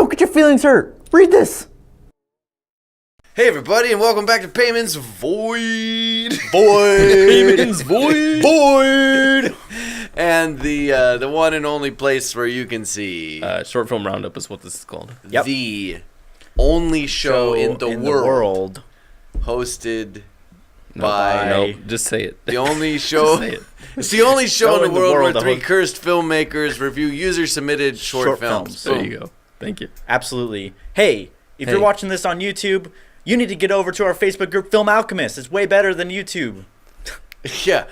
Don't get your feelings hurt. Read this. Hey everybody, and welcome back to Payment's Void. Payment's Void. Void. And the one and only place where you can see Short Film Roundup is what this is called. Yep. the only show in the world hosted by No, just say it. the only show. Say it. It's the only show in the world where three cursed filmmakers review user-submitted short films. There you go. Thank you. Absolutely. Hey, if you're watching this on YouTube, you need to get over to our Facebook group, Film Alchemist. It's way better than YouTube. Yeah.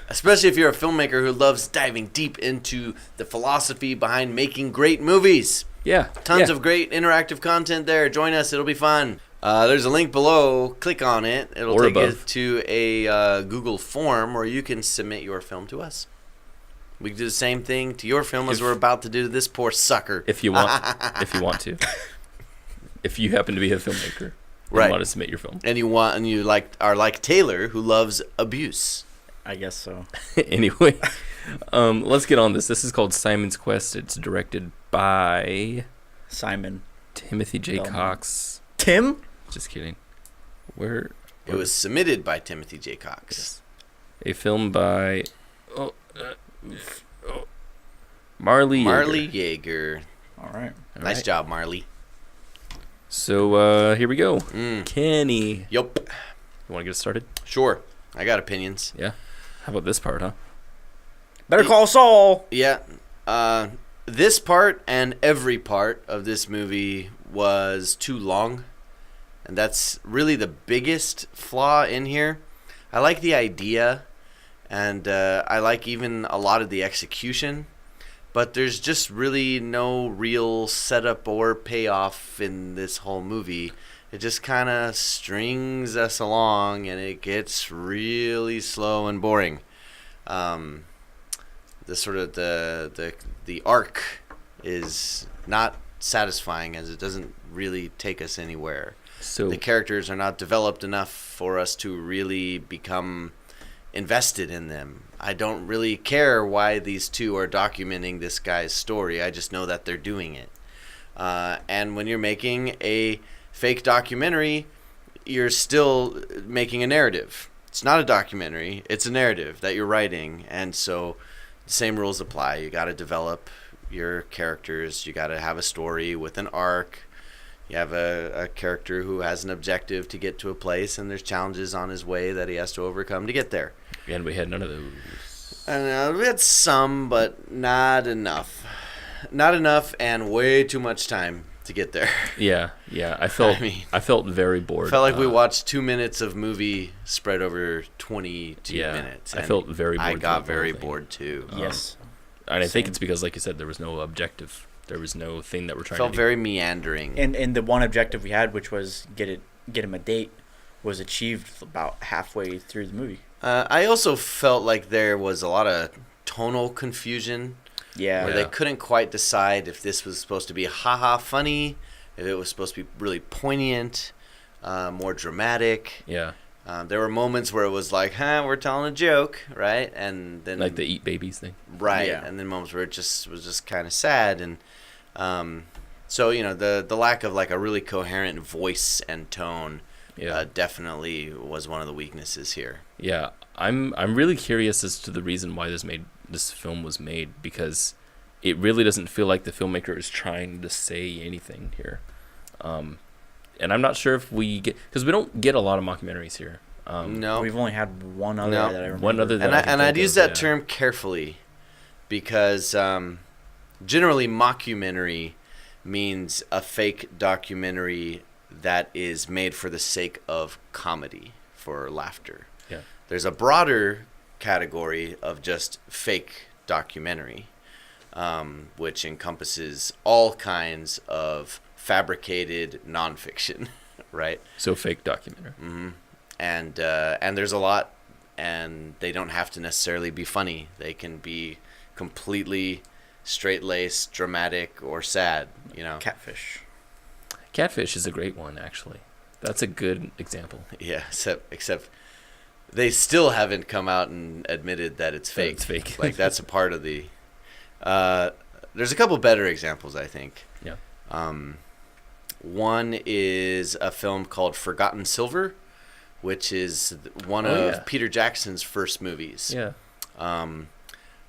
Especially if you're a filmmaker who loves diving deep into the philosophy behind making great movies. Yeah. Tons of great interactive content there. Join us. It'll be fun. There's a link below. Click on it. It'll take you to a Google form where you can submit your film to us. We can do the same thing to your film as we're about to do to this poor sucker. If you want to. If you happen to be a filmmaker and want to submit your film. And you are like Taylor, who loves abuse. I guess so. Anyway, let's get on this. This is called Simon's Quest. It's directed by Simon. Timothy J. Cox. Tim? Just kidding. It was submitted by Timothy J. Cox. Yes. A film by Marley Jaeger. All right. Nice job, Marley. So here we go. Kenny. Yup. You want to get us started? Sure. I got opinions. Yeah. How about this part, huh? Better Call Saul. Yeah. This part and every part of this movie was too long. And that's really the biggest flaw in here. I like the idea, and I like even a lot of the execution. But there's just really no real setup or payoff in this whole movie. It just kind of strings us along, and it gets really slow and boring. The arc is not satisfying, as it doesn't really take us anywhere. So the characters are not developed enough for us to really become invested in them. I don't really care why these two are documenting this guy's story. I just know that they're doing it. And when you're making a fake documentary, you're still making a narrative. It's not a documentary. It's a narrative that you're writing. And so the same rules apply. You got to develop your characters. You got to have a story with an arc. You have a character who has an objective to get to a place, and there's challenges on his way that he has to overcome to get there. And we had none of those. And we had some, but not enough. Not enough, and way too much time to get there. Yeah. I felt very bored. Felt like we watched 2 minutes of movie spread over 22 minutes. I felt very bored. I got very bored too. Yes. And I think it's because, like you said, there was no objective. There was no thing that we're trying to do. Felt very meandering. And the one objective we had, which was get him a date, was achieved about halfway through the movie. I also felt like there was a lot of tonal confusion. Yeah. Where they couldn't quite decide if this was supposed to be haha funny, if it was supposed to be really poignant, more dramatic. Yeah. There were moments where it was like, we're telling a joke, right? And then like the eat babies thing. Right. Yeah. And then moments where it was just kind of sad. And so, the lack of like a really coherent voice and tone definitely was one of the weaknesses here. Yeah. I'm really curious as to the reason why this film was made, because it really doesn't feel like the filmmaker is trying to say anything here. And I'm not sure if because we don't get a lot of mockumentaries here. No. We've only had one other that I remember. One other and I'd use that term carefully, because generally mockumentary means a fake documentary that is made for the sake of comedy, for laughter. Yeah. There's a broader category of just fake documentary, which encompasses all kinds of fabricated nonfiction, right? So fake documentary. Mm-hmm. And there's a lot, and they don't have to necessarily be funny. They can be completely straight-laced, dramatic, or sad. Catfish. Catfish is a great one, actually. That's a good example. Yeah, except they still haven't come out and admitted that it's fake. It's fake. Like, that's a part of the. There's a couple better examples, I think. Yeah. One is a film called Forgotten Silver, which is one of Peter Jackson's first movies. Yeah.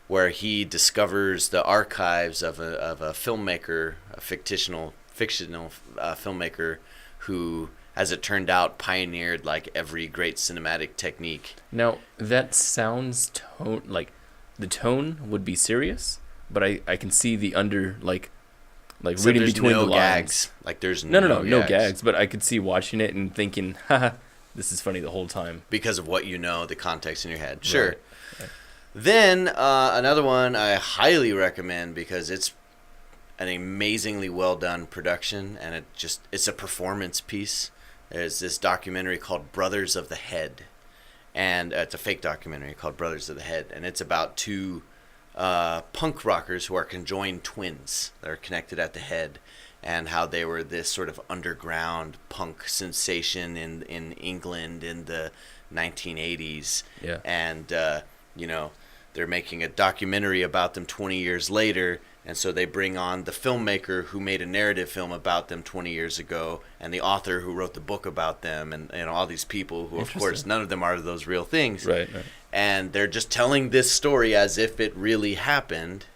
Where he discovers the archives of a filmmaker, a fictional filmmaker, who, as it turned out, pioneered like every great cinematic technique. Now that sounds like the tone would be serious, but I can see the under like So reading there's between no the lines. gags. Like there's No gags. But I could see watching it and thinking, haha, this is funny the whole time. Because of what you know, the context in your head. Sure. Right. Then another one I highly recommend because it's an amazingly well done production, and it's a performance piece. There's this documentary called Brothers of the Head, and it's a fake documentary called Brothers of the Head, and it's about two punk rockers who are conjoined twins that are connected at the head, and how they were this sort of underground punk sensation in England in the 1980s. Yeah. And they're making a documentary about them 20 years later, and so they bring on the filmmaker who made a narrative film about them 20 years ago, and the author who wrote the book about them, and all these people who, of course, none of them are those real things. Right. And they're just telling this story as if it really happened.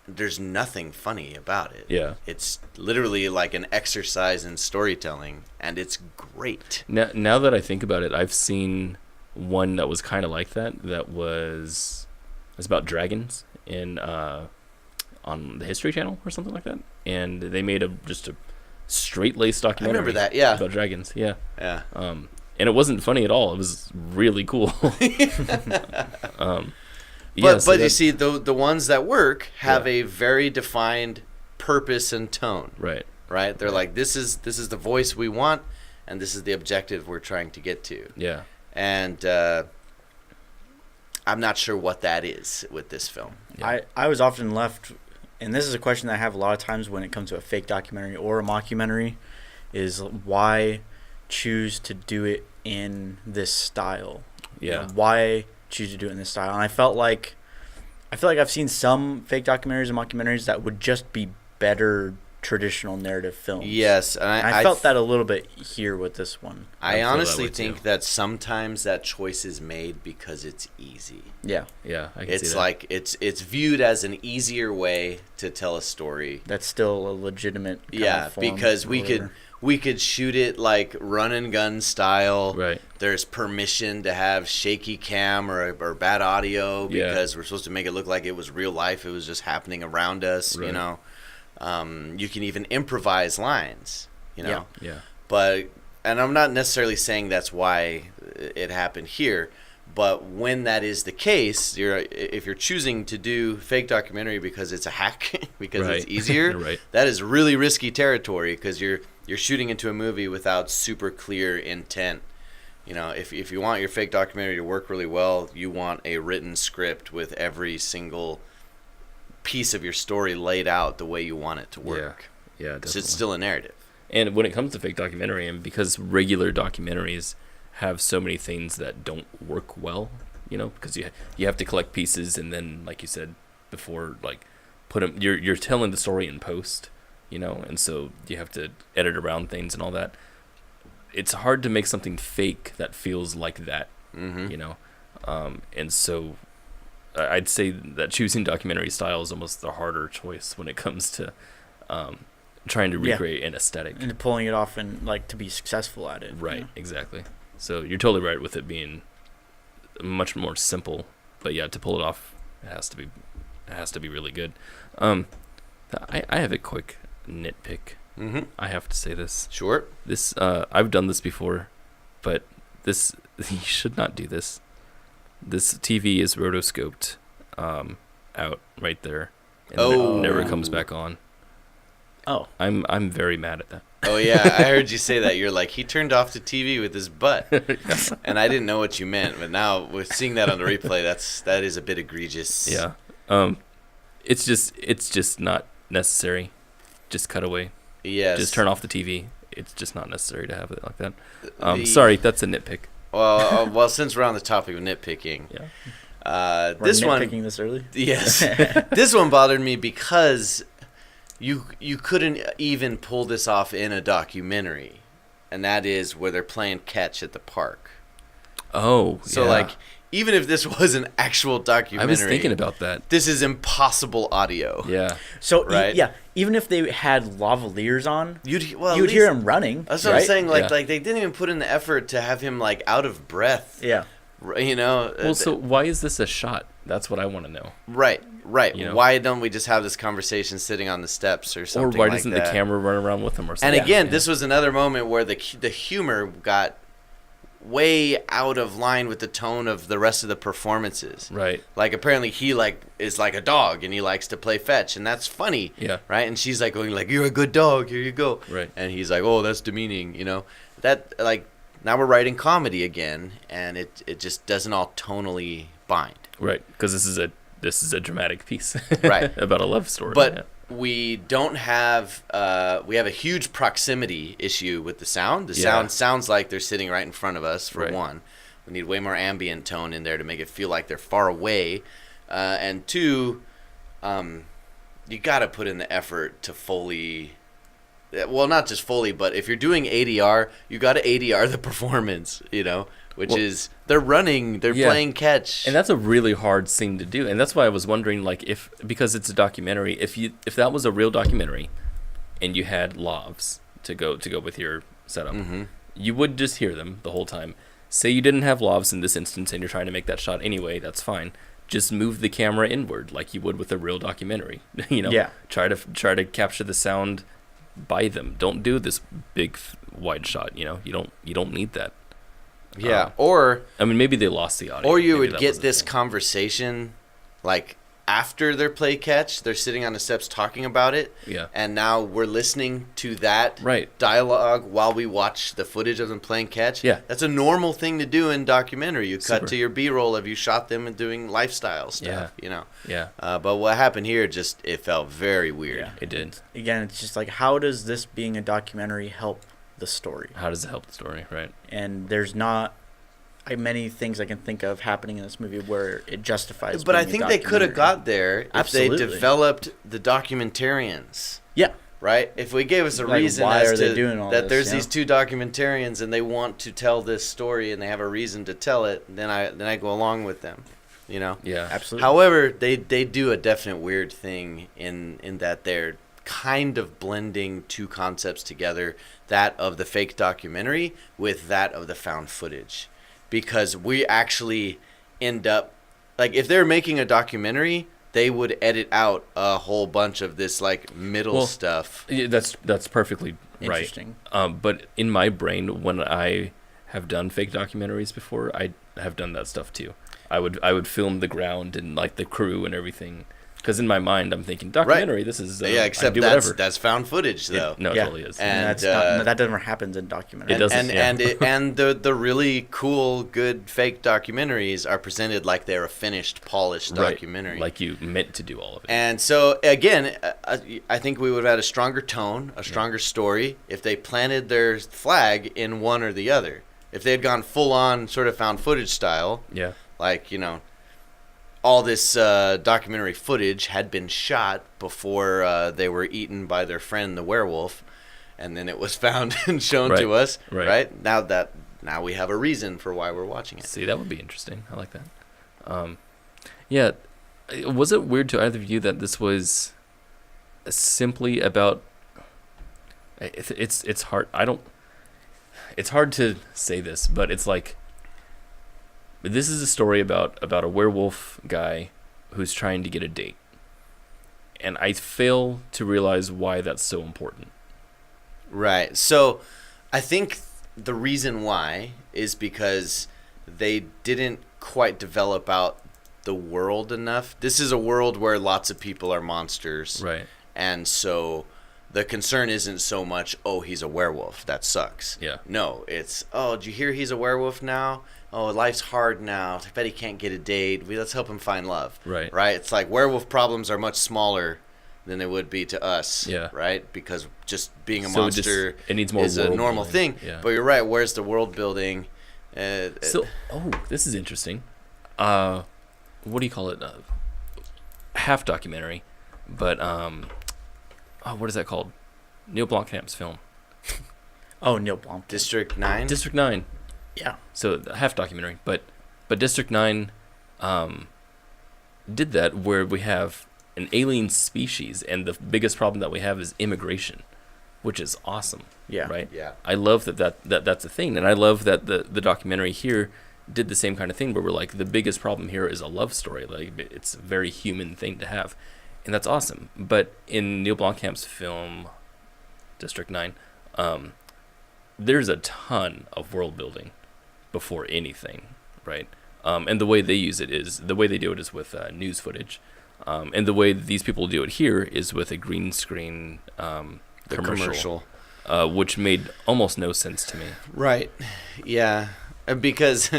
There's nothing funny about it. Yeah. It's literally like an exercise in storytelling, and it's great. Now that I think about it, I've seen one that was kind of like that. That was it's about dragons in on the History Channel or something like that, and they made just a straight-laced documentary. I remember that, yeah. About dragons, yeah. Yeah. And it wasn't funny at all. It was really cool. But you see, the ones that work have a very defined purpose and tone. Right. Right? They're like, this is the voice we want, and this is the objective we're trying to get to. Yeah. And I'm not sure what that is with this film. Yeah. I was often left, and this is a question that I have a lot of times when it comes to a fake documentary or a mockumentary, is why choose to do it in this style? Yeah. You know, why choose to do it in this style? And I feel like I've seen some fake documentaries and mockumentaries that would just be better traditional narrative films. Yes, and I felt that a little bit here with this one. I honestly think that sometimes that choice is made because it's easy. Yeah. Yeah, I can see It's that. like it's viewed as an easier way to tell a story. That's still a legitimate kind of form because or we whatever. could shoot it like run and gun style. Right. There's permission to have shaky cam or bad audio Yeah. because we're supposed to make it look like it was real life. It was just happening around us, Right. you know. You can even improvise lines, you know. Yeah. And I'm not necessarily saying that's why it happened here, but when that is the case, if you're choosing to do fake documentary because it's a hack, because it's easier, Right. that is really risky territory because you're shooting into a movie without super clear intent. You know, if you want your fake documentary to work really well, you want a written script with every single piece of your story laid out the way you want it to work. Yeah, definitely. So it's still a narrative. And when it comes to fake documentary, and because regular documentaries have so many things that don't work well, you know, because you have to collect pieces and then, like you said before, like put them. You're telling the story in post, you know, and so you have to edit around things and all that. It's hard to make something fake that feels like that, you know, and so I'd say that choosing documentary style is almost the harder choice when it comes to trying to recreate an aesthetic and pulling it off and like to be successful at it. Right, you know? exactly. So you're totally right with it being much more simple, but yeah, to pull it off, it has to be really good. I have a quick nitpick. I have to say this. Sure. This I've done this before, but this you should not do this. This TV is rotoscoped out right there, and it never comes back on. Oh, I'm very mad at that. Oh yeah, I heard you say that. You're like, he turned off the TV with his butt, and I didn't know what you meant. But now with seeing that on the replay, that is a bit egregious. Yeah. It's just not necessary. Just cut away. Yes. Just turn off the TV. It's just not necessary to have it like that. Sorry, that's a nitpick. Well, since we're on the topic of nitpicking, we're this one nitpicking this early. Yes, this one bothered me because you couldn't even pull this off in a documentary, and that is where they're playing catch at the park. Oh, so yeah. like even if this was an actual documentary, I was thinking about that. This is impossible audio. Yeah. So Right? even if they had lavaliers on, You'd you'd hear him running. That's what right? I'm saying. Like Yeah. like they didn't even put in the effort to have him like out of breath. Yeah. You know. Well, so why is this a shot? That's what I want to know. Right. You know? Why don't we just have this conversation sitting on the steps or something? Or why like doesn't that? the camera run around with him or something? And again, Yeah. this was another moment where the humor got way out of line with the tone of the rest of the performances. Right. Like apparently he like is like a dog and he likes to play fetch and that's funny. Yeah. Right? And she's like going like, "You're a good dog, here you go." Right. And he's like, "Oh, that's demeaning," you know. That like now we're writing comedy again and it just doesn't all tonally bind. Right. Because this is a dramatic piece. Right. About a love story. But yeah. we don't have we have a huge proximity issue with the sound. The Yeah. sound sounds like they're sitting right in front of us for Right. one. We need way more ambient tone in there to make it feel like they're far away. And two, you got to put in the effort to fully well, not just fully, but if you're doing ADR, you got to ADR the performance, you know, which Well, is they're running, they're yeah. playing catch. And that's a really hard thing to do. And that's why I was wondering, like, if because it's a documentary, if that was a real documentary, and you had lavs to go with your setup, Mm-hmm. you would just hear them the whole time. Say you didn't have lavs in this instance, and you're trying to make that shot anyway. That's fine. Just move the camera inward, like you would with a real documentary. You know, Yeah. Try to capture the sound by them. Don't do this big wide shot. You know, you don't need that. Yeah, or I mean, maybe they lost the audio. Or you Maybe would that get was the this thing. conversation, like after their play catch, they're sitting on the steps talking about it, Yeah. and now we're listening to that Right. dialogue while we watch the footage of them playing catch. Yeah. That's a normal thing to do in documentary. You cut Super. to your B-roll of you shot them and doing lifestyle stuff, Yeah. you know. Yeah, But what happened here just it felt very weird. Yeah. it did. Again, it's just like, how does this being a documentary help the story? How does it help the story? Right. And there's not many things I can think of happening in this movie where it justifies. But I being a think they could have documentary. got there if Absolutely. they developed the documentarians. Yeah. Right? If we gave us a Like, reason why as are they to doing all that this, there's yeah? these two documentarians and they want to tell this story and they have a reason to tell it, then I go along with them. You know? Yeah. Absolutely. However, they do a definite weird thing in that they're kind of blending two concepts together, that of the fake documentary with that of the found footage. Because we actually end up like if they're making a documentary, they would edit out a whole bunch of this like middle stuff. Yeah, that's perfectly right. Interesting. But in my brain, when I have done fake documentaries before, I have done that stuff too. I would film the ground and like the crew and everything, because in my mind I'm thinking documentary. This is yeah, I except do that's whatever. that's found footage though. No, Yeah. it totally is. And, that's not, that never happens in documentaries. It doesn't. And the really cool, good fake documentaries are presented like they're a finished, polished Right. documentary. Like you meant to do all of it. And so again, I think we would have had a stronger tone, a stronger story if they planted their flag in one or the other. If they had gone full on sort of found footage style, Yeah. like, you know, all this documentary footage had been shot before they were eaten by their friend the werewolf, and then it was found and shown to Right, us. right. Now we have a reason for why we're watching it. See, that would be interesting. I like that. Yeah. Was it weird to either of you that this was simply about? It's hard. It's hard to say this, but it's like this is a story about a werewolf guy who's trying to get a date, and I fail to realize why that's so important. Right. So I think the reason why is because they didn't quite develop out the world enough. This is a world where lots of people are monsters. Right. And so the concern isn't so much, oh, he's a werewolf. That sucks. Yeah. No, it's, oh, did you hear he's a werewolf now? Oh, life's hard now. I bet he can't get a date. Let's help him find love. Right. Right? It's like werewolf problems are much smaller than they would be to us. Yeah. Right? Because just being a So monster it needs more is a world normal building. thing. Yeah. But you're right. Where's the world building? So, this is interesting. What do you call it? Half documentary, but what is that called? Neil Blomkamp's film. Oh, Neil Blomkamp. District 9? District 9. Yeah. So half documentary, but District 9 did that where we have an alien species, and the biggest problem that we have is immigration, which is awesome. Yeah. Right? Yeah. I love that's a thing, and I love that the documentary here did the same kind of thing where we're like, the biggest problem here is a love story. Like, it's a very human thing to have, and that's awesome. But in Neil Blomkamp's film District 9, there's a ton of world building before anything, right? And the way they use it is, the way they do it is with news footage. And the way these people do it here is with a green screen commercial. Which made almost no sense to me. Right. Yeah. Because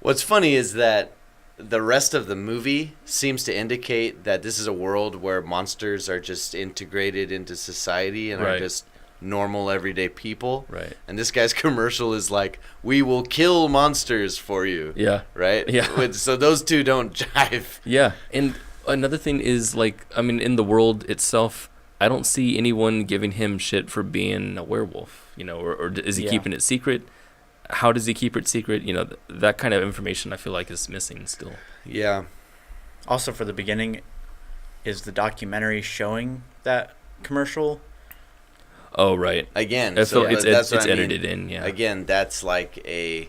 what's funny is that the rest of the movie seems to indicate that this is a world where monsters are just integrated into society and are just normal everyday people. Right. And this guy's commercial is like, we will kill monsters for you. Yeah. Right? Yeah. So those two don't jive. Yeah. And another thing is, like, I mean, in the world itself, I don't see anyone giving him shit for being a werewolf, you know, or is he keeping it secret? How does he keep it secret? You know, that kind of information I feel like is missing still. Yeah. Also, for the beginning, is the documentary showing that commercial? Oh, right. Again, It's that's what I mean. edited in, yeah. Again, that's like an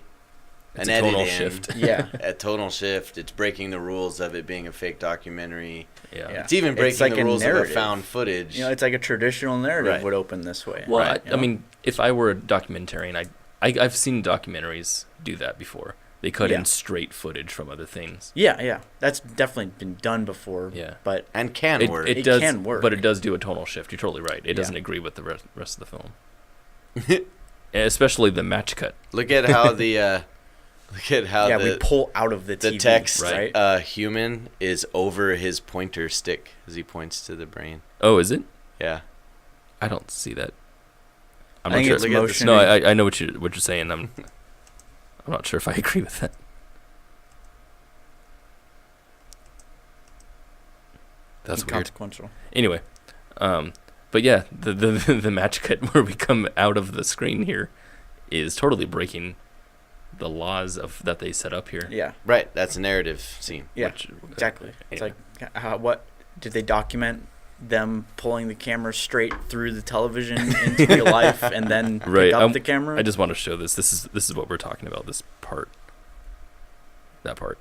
tonal edit shift. Yeah. A tonal shift. It's breaking the rules of it being a fake documentary. Yeah. It's even breaking like the a rules narrative. of a found footage. You know, it's like a traditional narrative Right. would open this way. Well, right, I mean, if I were a documentarian, I've seen documentaries do that before. They cut in straight footage from other things. Yeah. That's definitely been done before. Yeah. But and can work. It does, can work. But it does do a tonal shift. You're totally right. It doesn't agree with the rest of the film. Especially the match cut. Look at how the we pull out of the TV, text right? human is over his pointer stick as he points to the brain. Oh, is it? Yeah. I don't see that. I'm I think not it's sure. motion. No, I know what you're saying. I'm not sure if I agree with that. That's weird. Inconsequential. Anyway, but yeah, the match cut where we come out of the screen here is totally breaking the laws of that they set up here. Yeah. Right. That's a narrative scene. Yeah. Exactly. It's like, what did they document? Them pulling the camera straight through the television into real life and then pick up the camera? I just want to show this. This is what we're talking about. This part. That part.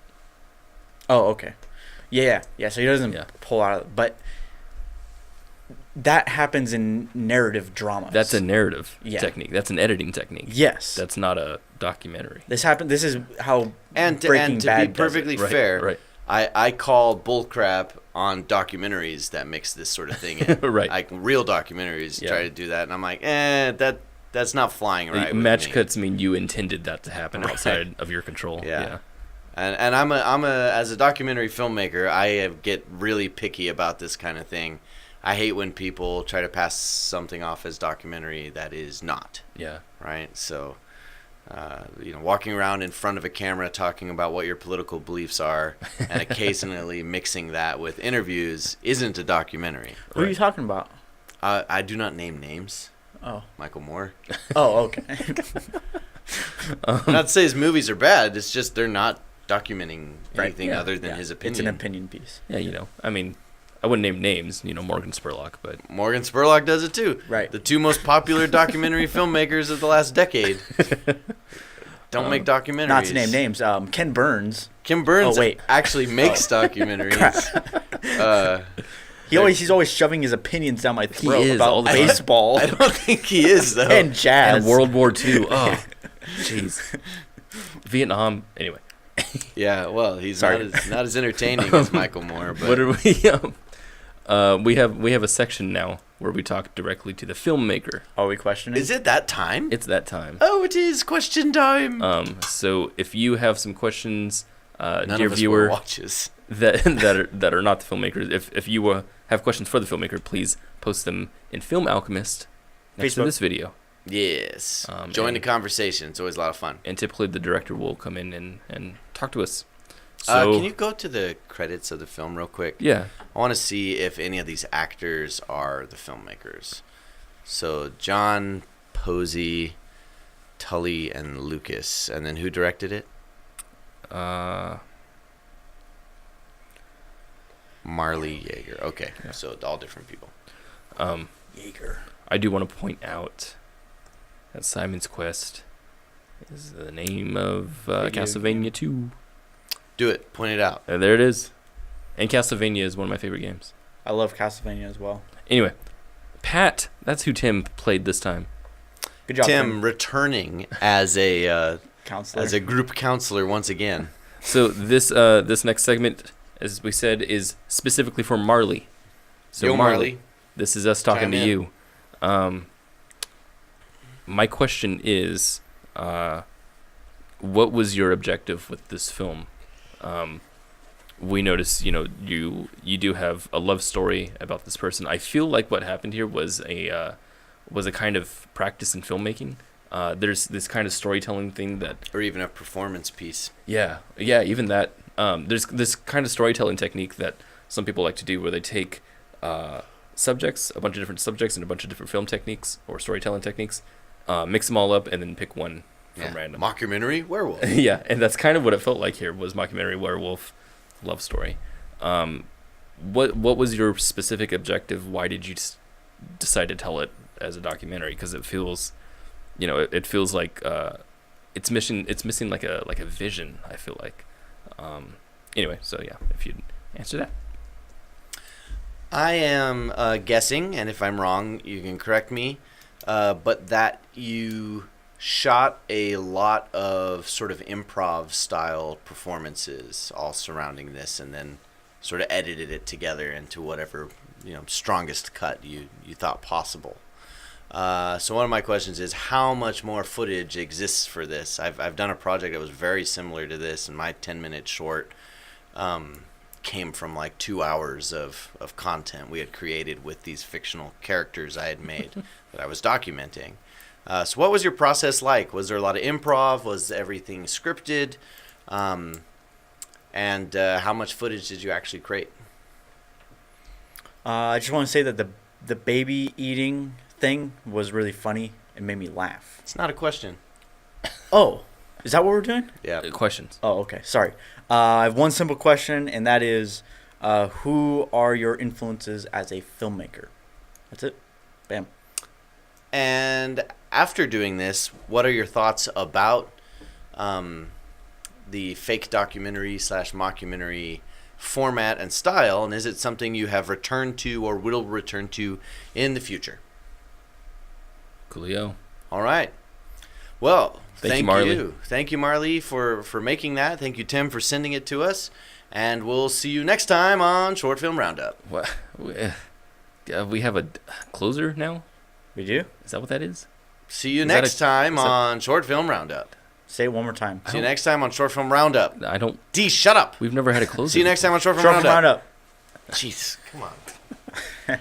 Oh, okay. Yeah. So he doesn't pull out of it. But that happens in narrative dramas. That's a narrative technique. That's an editing technique. Yes. That's not a documentary. This is how Breaking Bad to be perfectly fair, right. I call bullcrap on documentaries that mix this sort of thing in. Right. Like real documentaries try to do that, and I'm like, that's not flying right. Match cuts mean you intended that to happen outside of your control. Yeah. And I'm as a documentary filmmaker, I get really picky about this kind of thing. I hate when people try to pass something off as documentary that is not. Yeah. Right. So, walking around in front of a camera talking about what your political beliefs are and occasionally mixing that with interviews isn't a documentary. What are you talking about? I do not name names. Oh. Michael Moore. Oh, okay. Not to say his movies are bad. It's just they're not documenting anything other than his opinion. It's an opinion piece. Yeah, I mean, I wouldn't name names, Morgan Spurlock, but... Morgan Spurlock does it too. Right. The two most popular documentary filmmakers of the last decade don't make documentaries. Not to name names. Ken Burns. Kim Burns actually makes documentaries. He's always shoving his opinions down my throat about baseball. I don't think he is, though. And jazz. And World War II. Oh, jeez. Vietnam. Anyway. Yeah, well, he's not as entertaining as Michael Moore. But what are we? We have a section now where we talk directly to the filmmaker. Are we questioning? Is it that time? It's that time. Oh, it is question time. So if you have some questions, None dear of us viewer, watches. that are not the filmmakers, if you have questions for the filmmaker, please post them in Film Alchemist next to this video. Yes. Join the conversation. It's always a lot of fun. And typically the director will come in and talk to us. So can you go to the credits of the film real quick? yeah, I want to see if any of these actors are the filmmakers. So John, Posey, Tully, and Lucas. And then who directed it? Marley Jaeger. Okay, Yeah. so all different people. Jaeger. I do want to point out that Simon's Quest is the name of Castlevania 2. Do it. Point it out. And there it is. And Castlevania is one of my favorite games. I love Castlevania as well. Anyway, Pat, that's who Tim played this time. Good job, Tim returning as a Counselor. as a group counselor once again. So this next segment, as we said, is specifically for Marley. So Yo, Marley. this is us talking Chime to in. you. My question is, what was your objective with this film? We notice, you do have a love story about this person. I feel like what happened here was a kind of practice in filmmaking. There's this kind of storytelling thing that, Or even a performance piece. yeah, even that. There's this kind of storytelling technique that some people like to do, where they take subjects, a bunch of different subjects, and a bunch of different film techniques or storytelling techniques, mix them all up, and then pick one from random. Mockumentary werewolf. Yeah, and that's kind of what it felt like here was mockumentary werewolf love story. What was your specific objective? Why did you decide to tell it as a documentary? Because it feels, it feels like it's missing like a vision. I feel like. Anyway, so yeah, if you'd answer that. I am guessing, and if I'm wrong, you can correct me, but that you shot a lot of sort of improv style performances all surrounding this, and then sort of edited it together into whatever strongest cut you thought possible. So one of my questions is, how much more footage exists for this? I've done a project that was very similar to this, and my 10-minute short came from like 2 hours of content we had created with these fictional characters I had made that I was documenting. So what was your process like? Was there a lot of improv? Was everything scripted? And how much footage did you actually create? I just want to say that the baby eating thing was really funny. It made me laugh. It's not a question. Oh, is that what we're doing? Yeah. Questions. Oh, okay. Sorry. I have one simple question, and that is, who are your influences as a filmmaker? That's it. Bam. And after doing this, what are your thoughts about the fake documentary / mockumentary format and style? And is it something you have returned to or will return to in the future? Coolio. All right. Well, Thank you, Marley. Thank you, Marley, for making that. Thank you, Tim, for sending it to us. And we'll see you next time on Short Film Roundup. What? We have a closer now? We do? Is that what that is? See you Is that next a- time is that- on Short Film Roundup. Say it one more time. See you next time on Short Film Roundup. I don't. D, shut up. We've never had a closer. See you next time on Short Film Short Roundup. roundup. Jeez, come on.